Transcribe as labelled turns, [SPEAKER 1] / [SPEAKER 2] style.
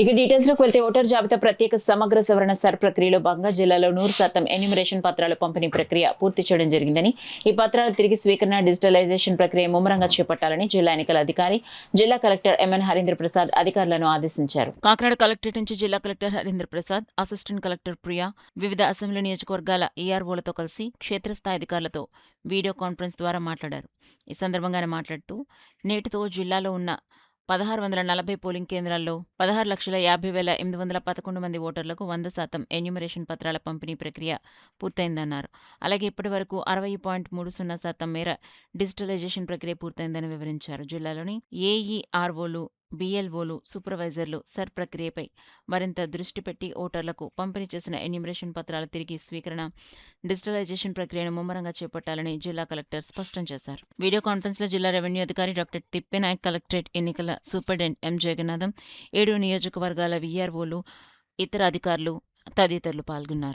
[SPEAKER 1] ఇక డీటెయిల్స్‌లోకి వెళ్తే ఓటర్ జాబితా ప్రత్యేక సమగ్ర సవరణ సర్ ప్రక్రియలో భాగంగా జిల్లాలో 100% ఎన్యూమరేషన్ పత్రాల పంపిణీ ప్రక్రియ పూర్తి చేయడం జరిగిందని, ఈ పత్రాల తిరిగి స్వీకరణ, డిజిటలైజేషన్ ప్రక్రియ ముమ్మరంగా చేపట్టాలని జిల్లా ఎన్నికల అధికారి, జిల్లా కలెక్టర్ ఎంఎన్ హరీంద్ర ప్రసాద్ అధికారులను ఆదేశించారు. కాకినాడ కలెక్టరేట్ నుంచి జిల్లా collector Harindra Prasad, assistant collector Priya వివిధ అసెంబ్లీ నియోజకవర్గాల ఈఆర్ఓలతో కలిసి క్షేత్రస్థాయి అధికారులతో వీడియో కాన్ఫరెన్స్ ద్వారా మాట్లాడారు. ఈ సందర్భంగా ఆయన మాట్లాడుతూ, నేటితో జిల్లాలో ఉన్న 1640 పోలింగ్ కేంద్రాల్లో 16,50,811 మంది ఓటర్లకు 100% ఎన్యూమరేషన్ పత్రాల పంపిణీ ప్రక్రియ పూర్తయిందన్నారు. అలాగే ఇప్పటి వరకు 60.30% మేర డిజిటలైజేషన్ ప్రక్రియ పూర్తయిందని వివరించారు. జిల్లాలోని ఏఈఆర్ఓలు, బిఎల్ఓలు, సూపర్వైజర్లు సర్ ప్రక్రియపై మరింత దృష్టి పెట్టి ఓటర్లకు పంపిణీ చేసిన ఎన్యూమరేషన్ పత్రాల తిరిగి స్వీకరణ, డిజిటలైజేషన్ ప్రక్రియను ముమ్మరంగా చేపట్టాలని జిల్లా కలెక్టర్ స్పష్టం చేశారు. వీడియో కాన్ఫరెన్స్లో జిల్లా రెవెన్యూ అధికారి డాక్టర్ తిప్పెనాయక్, కలెక్టరేట్ ఎన్నికల సూపరింటెండెంట్ ఎం జగన్నాథం, 7 నియోజకవర్గాల వీఆర్ఓలు, ఇతర అధికారులు తదితరులు పాల్గొన్నారు.